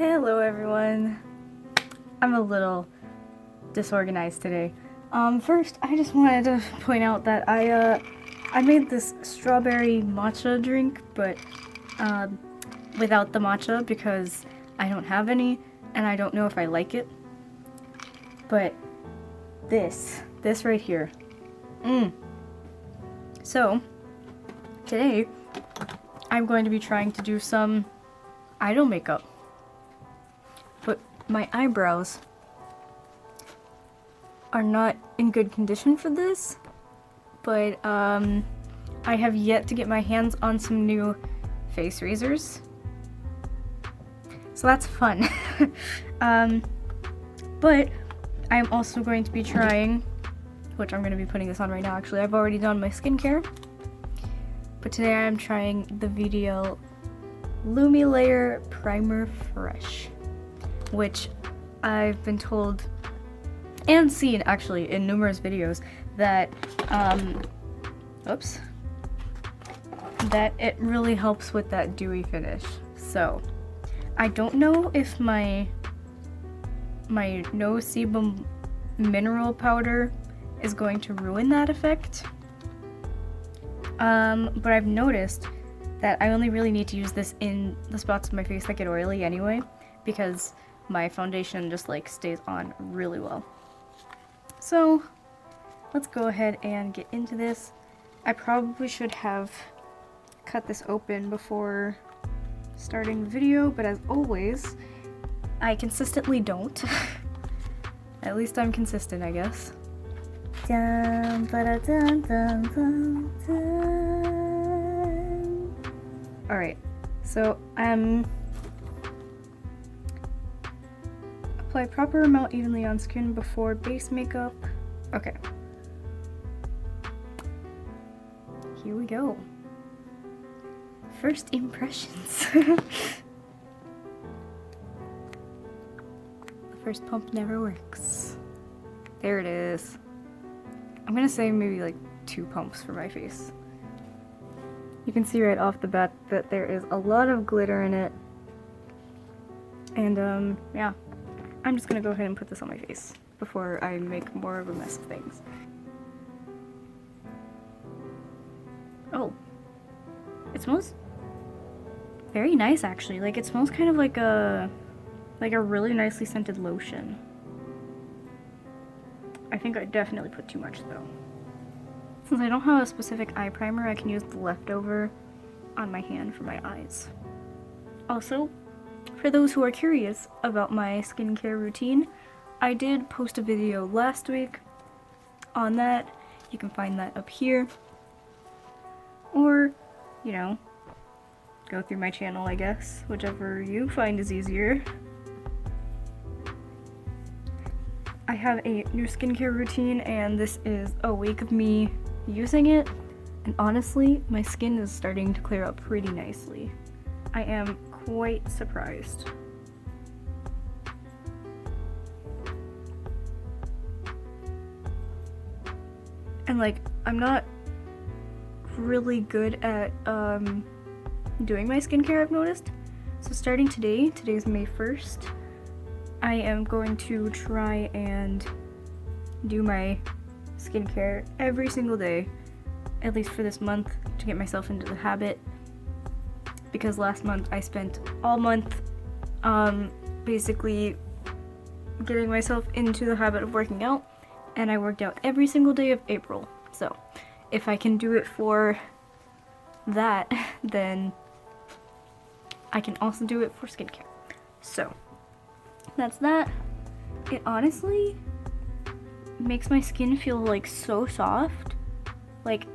Hello everyone. I'm a little disorganized today. First I just wanted to point out that I made this strawberry matcha drink, but without the matcha because I don't have any and I don't know if I like it. But this right here. So today I'm going to be trying to do some idol makeup. But my eyebrows are not in good condition for this, but I have yet to get my hands on some new face razors, so that's fun. But I'm also going to be trying, which I'm going to be putting this on right now actually, I've already done my skincare, but today I'm trying the VDL Lumi Layer Primer Fresh, which I've been told and seen actually in numerous videos that that it really helps with that dewy finish. So I don't know if my no sebum mineral powder is going to ruin that effect, but I've noticed that I only really need to use this in the spots of my face that get oily anyway, because my foundation just like stays on really well. So let's go ahead and get into this. I probably should have cut this open before starting the video, but as always, I consistently don't. At least I'm consistent, I guess. Dun, ba-da-dun, dun, dun, dun. Alright, so apply proper amount evenly on skin before base makeup. Okay. Here we go. First impressions. The first pump never works. There it is. I'm gonna say maybe like 2 pumps for my face. You can see right off the bat that there is a lot of glitter in it. And yeah. I'm just gonna go ahead and put this on my face before I make more of a mess of things. Oh. It smells very nice actually. Like it smells kind of like a really nicely scented lotion. I think I definitely put too much though. Since I don't have a specific eye primer, I can use the leftover on my hand for my eyes. Also, for those who are curious about my skincare routine, I did post a video last week on that. You can find that up here. Or, you know, go through my channel, I guess. Whichever you find is easier. I have a new skincare routine, and this is a week of me using it. And honestly, my skin is starting to clear up pretty nicely. I am quite surprised. And like, I'm not really good at doing my skincare, I've noticed. So starting today, today's May 1st, I am going to try and do my skincare every single day, at least for this month, to get myself into the habit. Because last month I spent all month basically getting myself into the habit of working out, and I worked out every single day of April. So if I can do it for that, then I can also do it for skincare. So that's that. It honestly makes my skin feel like so soft. Like,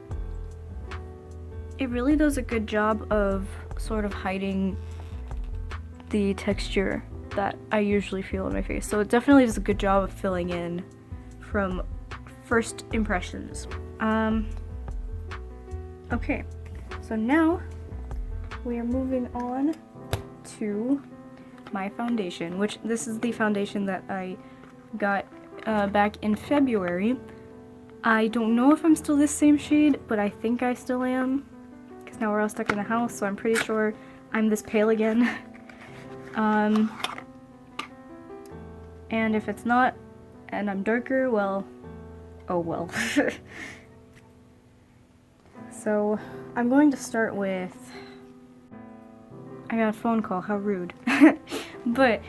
it really does a good job of sort of hiding the texture that I usually feel on my face. So it definitely does a good job of filling in from first impressions. Okay, so now we are moving on to my foundation, which this is the foundation that I got back in February. I don't know if I'm still this same shade, but I think I still am, because now we're all stuck in the house, so I'm pretty sure I'm this pale again. And if it's not, and I'm darker, well, oh well. So I'm going to start with, I got a phone call, how rude. But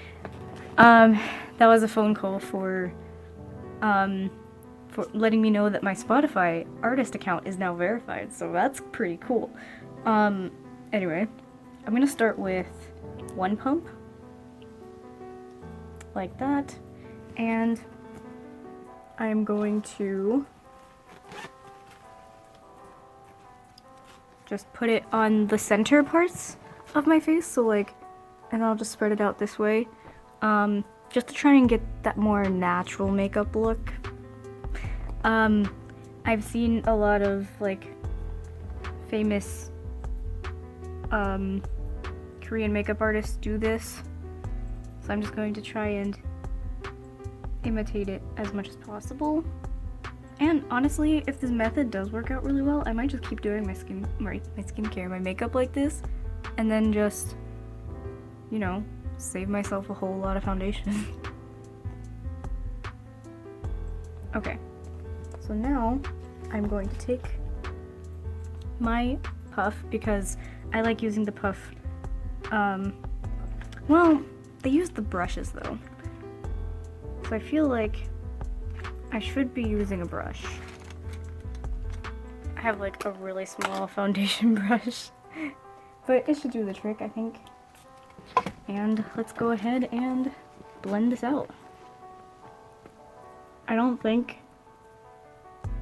that was a phone call for letting me know that my Spotify artist account is now verified, so that's pretty cool. Anyway, I'm gonna start with one pump, like that, and I'm going to just put it on the center parts of my face, so like, and I'll just spread it out this way, just to try and get that more natural makeup look. I've seen a lot of like famous Korean makeup artists do this, so I'm just going to try and imitate it as much as possible. And honestly, if this method does work out really well, I might just keep doing my skincare, my makeup like this, and then just, you know, save myself a whole lot of foundation. Okay, so now I'm going to take my puff, because I like using the puff, well, they use the brushes though, so I feel like I should be using a brush. I have like a really small foundation brush, but it should do the trick, I think. And let's go ahead and blend this out. I don't think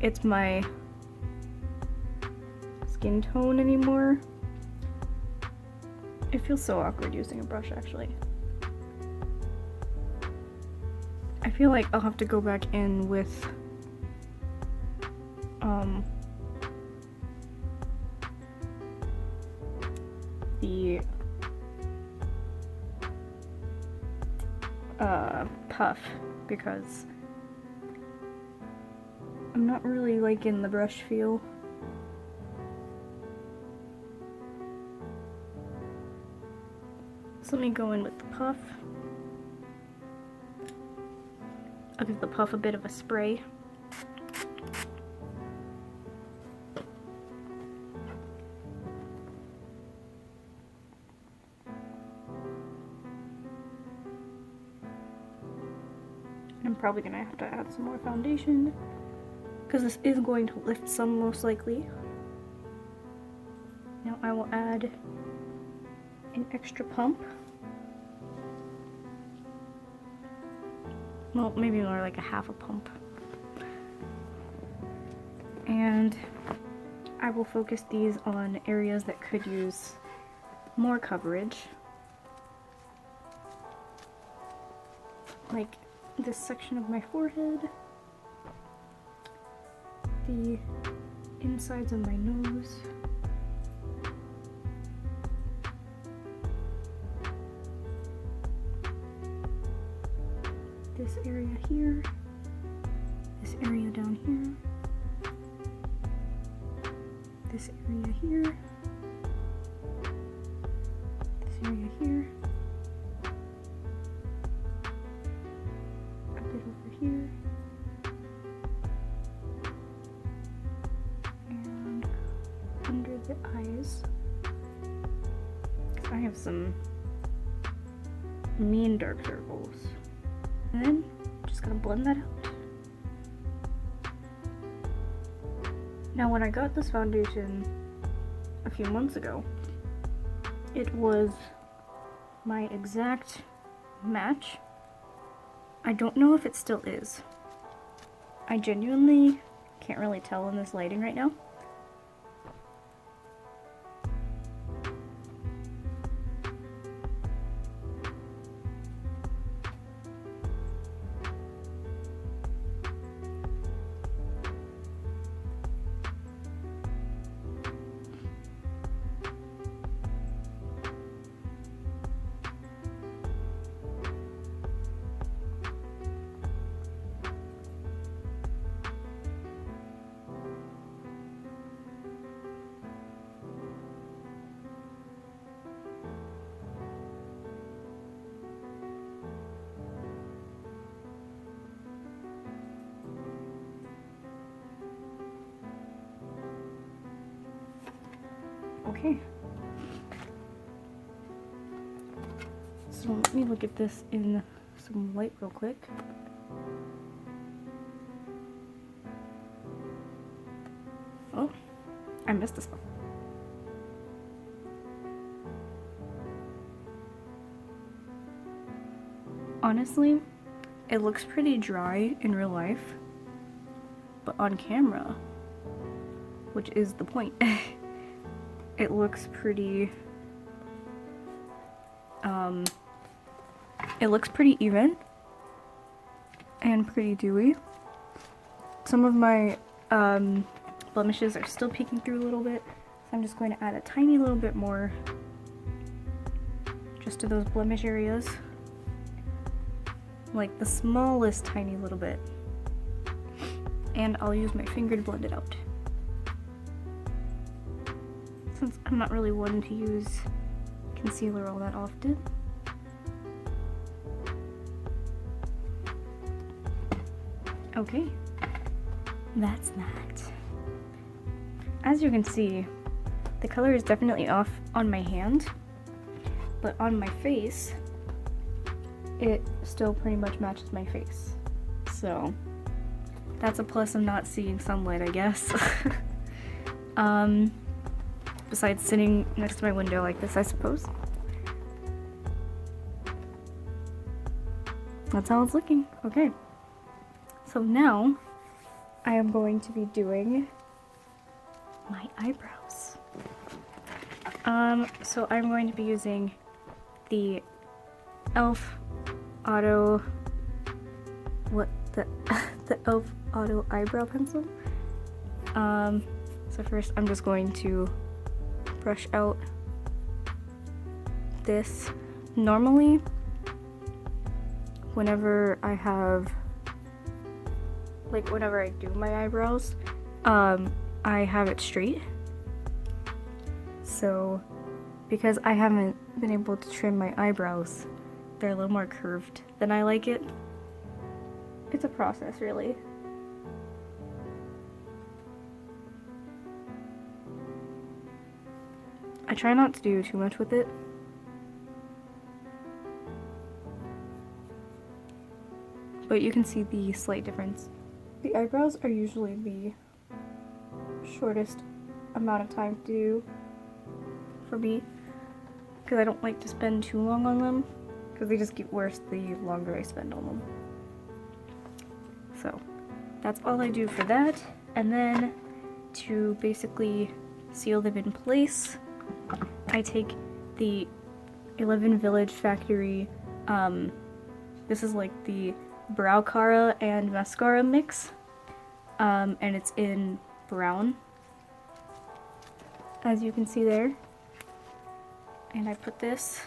it's my skin tone anymore. It feels so awkward using a brush, actually. I feel like I'll have to go back in with the puff, because I'm not really liking the brush feel. So let me go in with the puff. I'll give the puff a bit of a spray. I'm probably gonna have to add some more foundation, because this is going to lift some most likely. Now I will add an extra pump. Well, maybe more like a half a pump. And I will focus these on areas that could use more coverage. Like this section of my forehead, the insides of my nose, this area here, this area down here, this area here, this area here, a bit over here, and under the eyes. I have some mean dark circles. And then just gonna blend that out. Now when I got this foundation a few months ago, it was my exact match. I don't know if it still is. I genuinely can't really tell in this lighting right now. Okay. So let me look at this in some light real quick. Oh, I missed this one. Honestly, it looks pretty dry in real life, but on camera, which is the point, it looks pretty, it looks pretty even and pretty dewy. Some of my blemishes are still peeking through a little bit, so I'm just going to add a tiny little bit more just to those blemish areas. Like the smallest tiny little bit. And I'll use my finger to blend it out. Since I'm not really one to use concealer all that often. Okay, that's that. As you can see, the color is definitely off on my hand, but on my face, it still pretty much matches my face. So that's a plus of not seeing sunlight, I guess. Besides sitting next to my window like this, I suppose. That's how it's looking. Okay. So now I am going to be doing my eyebrows. So I'm going to be using the e.l.f. Auto, the e.l.f. Auto Eyebrow Pencil. So first I'm just going to brush out this. Normally, whenever I do my eyebrows, I have it straight. So, because I haven't been able to trim my eyebrows, they're a little more curved than I like it. It's a process, really. I try not to do too much with it. But you can see the slight difference. The eyebrows are usually the shortest amount of time to do for me, because I don't like to spend too long on them, because they just get worse the longer I spend on them. So that's all I do for that. And then to basically seal them in place, I take the 11 Village Factory, this is like the brow cara and mascara mix, and it's in brown, as you can see there. And I put this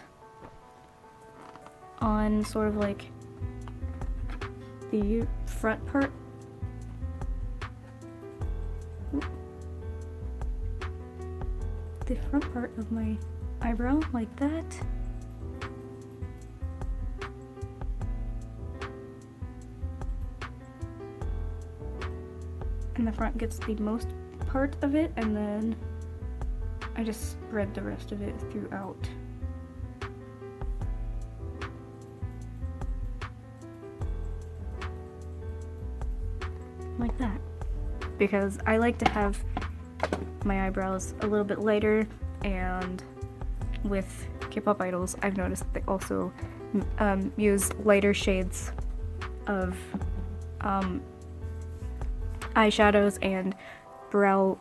on sort of like the front part. The front part of my eyebrow, like that. And the front gets the most part of it, and then I just spread the rest of it throughout. Like that. Because I like to have my eyebrows a little bit lighter, and with K-pop idols, I've noticed that they also use lighter shades of eyeshadows and brow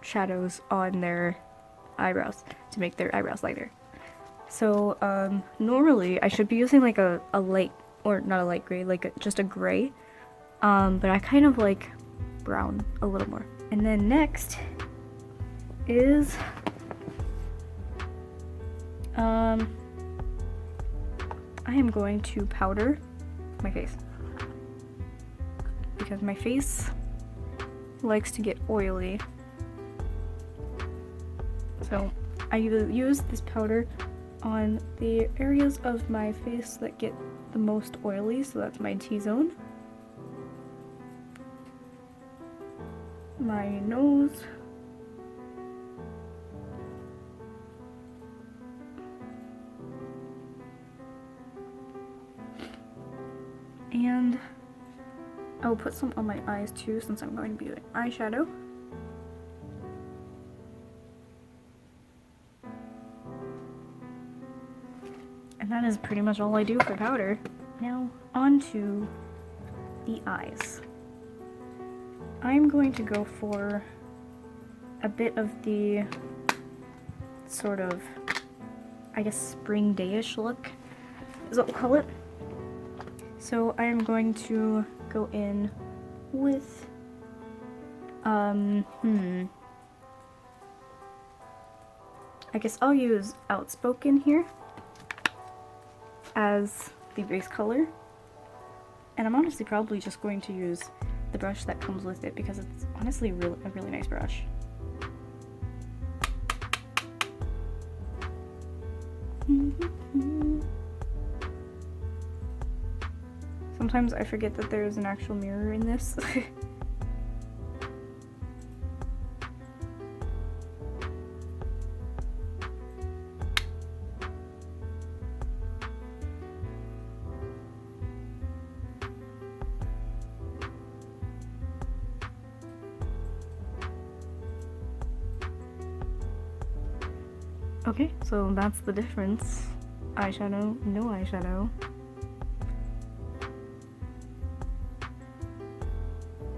shadows on their eyebrows to make their eyebrows lighter. So normally I should be using like a light, or not a light gray, like just a gray, but I kind of like brown a little more. And then next is I am going to powder my face, because my face likes to get oily. So I use this powder on the areas of my face that get the most oily, so that's my T-zone, my nose, And I will put some on my eyes too, since I'm going to be doing eyeshadow. And that is pretty much all I do for powder. Now, on to the eyes. I'm going to go for a bit of the sort of, I guess, spring day-ish look is what we'll call it. So I am going to go in with, I guess I'll use Outspoken here as the base color. And I'm honestly probably just going to use the brush that comes with it because it's honestly a really nice brush. Sometimes I forget that there's an actual mirror in this. Okay, so that's the difference. Eyeshadow, no eyeshadow.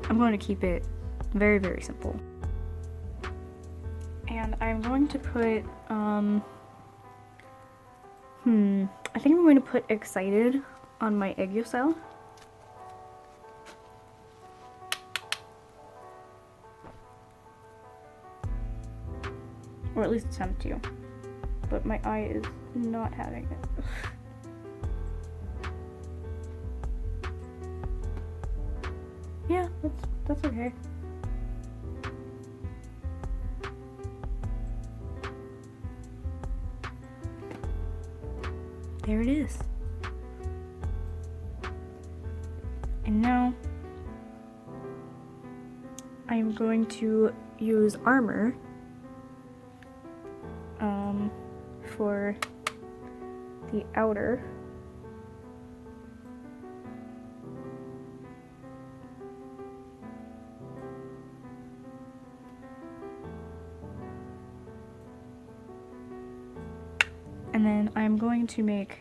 I'm going to keep it very simple. And I'm going to put, I think I'm going to put Excited on my Eyelashes. Or at least attempt to. But my eye is not having it. Yeah, that's okay. There it is. And now I'm going to use Armor for the outer. And then I'm going to make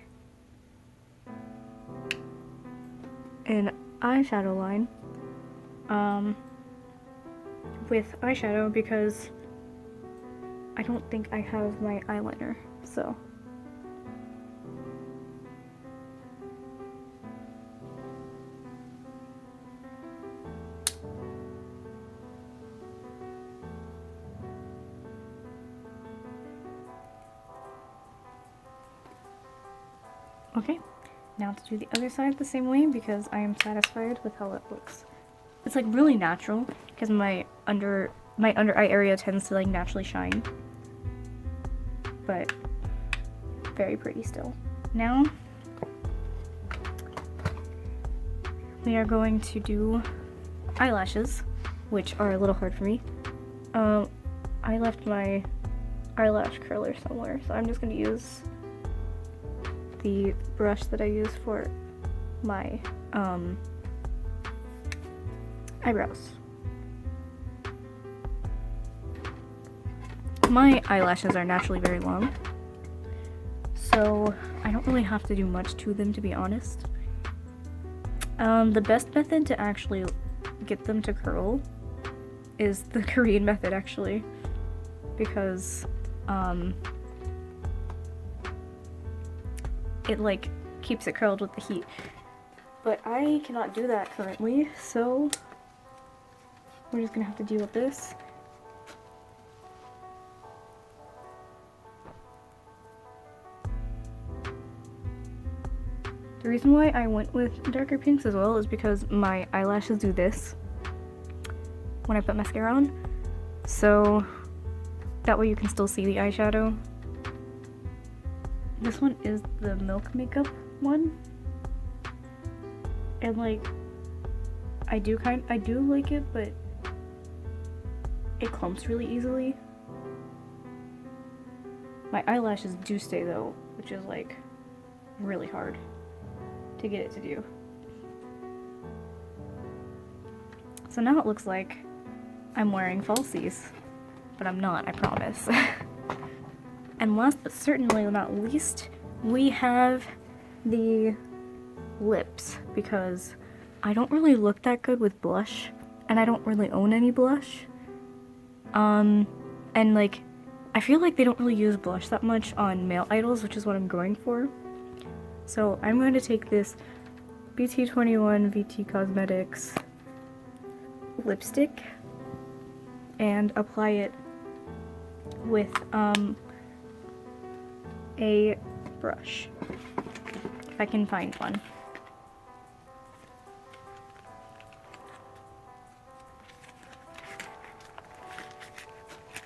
an eyeshadow line with eyeshadow because I don't think I have my eyeliner, so. Okay, now to do the other side the same way because I am satisfied with how it looks. It's like really natural because my under eye area tends to like naturally shine, but very pretty still. Now we are going to do eyelashes, which are a little hard for me. I left my eyelash curler somewhere, so I'm just going to use the brush that I use for my eyebrows. My eyelashes are naturally very long, so I don't really have to do much to them, to be honest. The best method to actually get them to curl is the Korean method, actually, because it like keeps it curled with the heat. But I cannot do that currently, so we're just gonna have to deal with this. The reason why I went with darker pinks as well is because my eyelashes do this when I put mascara on, so that way you can still see the eyeshadow. This one is the Milk Makeup one, and like I do like it, but it clumps really easily. My eyelashes do stay though, which is like really hard to get it to do. So now it looks like I'm wearing falsies, but I'm not, I promise. And last but certainly not least, we have the lips, because I don't really look that good with blush, and I don't really own any blush. And like, I feel like they don't really use blush that much on male idols, which is what I'm going for. So I'm going to take this BT21 VT Cosmetics lipstick and apply it with a brush, if I can find one.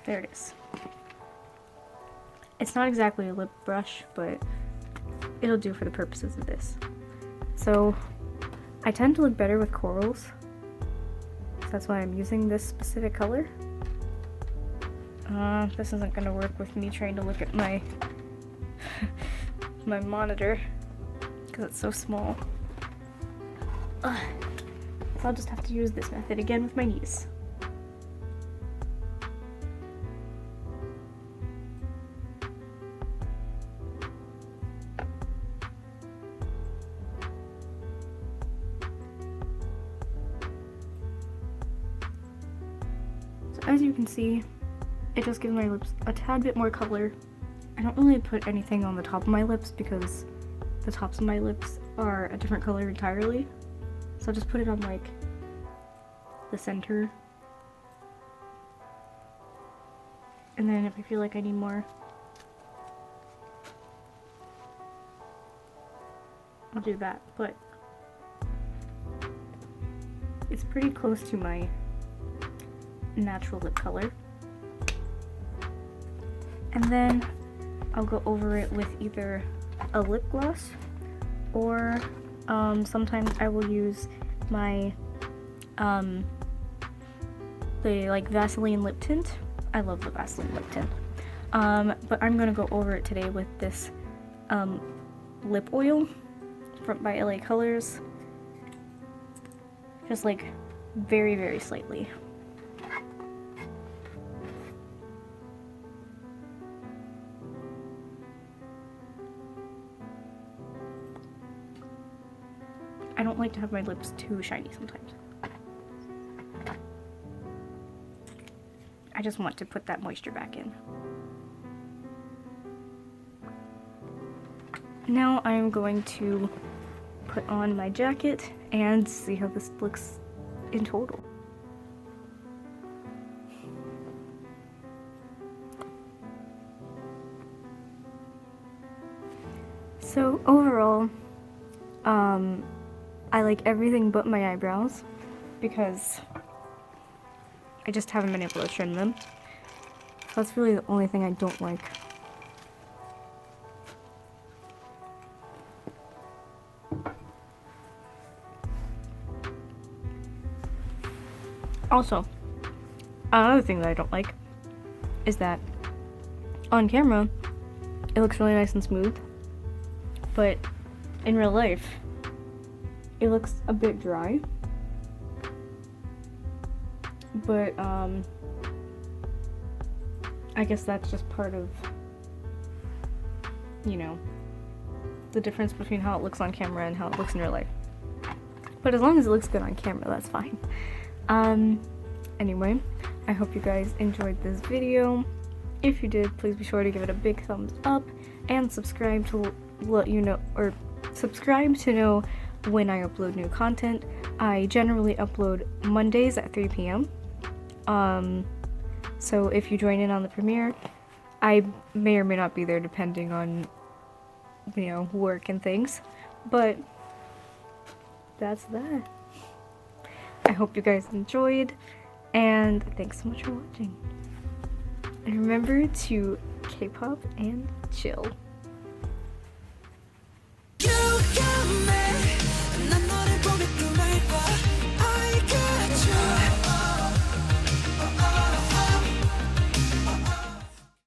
There it is. It's not exactly a lip brush, but it'll do for the purposes of this. So I tend to look better with corals, so that's why I'm using this specific color. This isn't gonna work with me trying to look at my my monitor because it's so small. So I'll just have to use this method again with my niece. So as you can see, it just gives my lips a tad bit more color. I don't really put anything on the top of my lips because the tops of my lips are a different color entirely. So I'll just put it on like the center. And then if I feel like I need more, I'll do that. But it's pretty close to my natural lip color. And then I'll go over it with either a lip gloss, or sometimes I will use my the like Vaseline lip tint. I love the Vaseline lip tint. But I'm gonna go over it today with this lip oil by LA Colors. Just like very, very slightly. I don't like to have my lips too shiny sometimes. I just want to put that moisture back in. Now I'm going to put on my jacket and see how this looks in total. So overall, I like everything but my eyebrows because I just haven't been able to trim them. So that's really the only thing I don't like. Also, another thing that I don't like is that on camera it looks really nice and smooth, but in real life it looks a bit dry. But I guess that's just part of, you know, the difference between how it looks on camera and how it looks in real life. But as long as it looks good on camera, that's fine. Anyway, I hope you guys enjoyed this video. If you did, please be sure to give it a big thumbs up and subscribe to let you know, or subscribe to know when I upload new content. I generally upload Mondays at 3 p.m. So if you join in on the premiere, I may or may not be there depending on, you know, work and things, but that's that. I hope you guys enjoyed, and thanks so much for watching. And remember to K-pop and chill.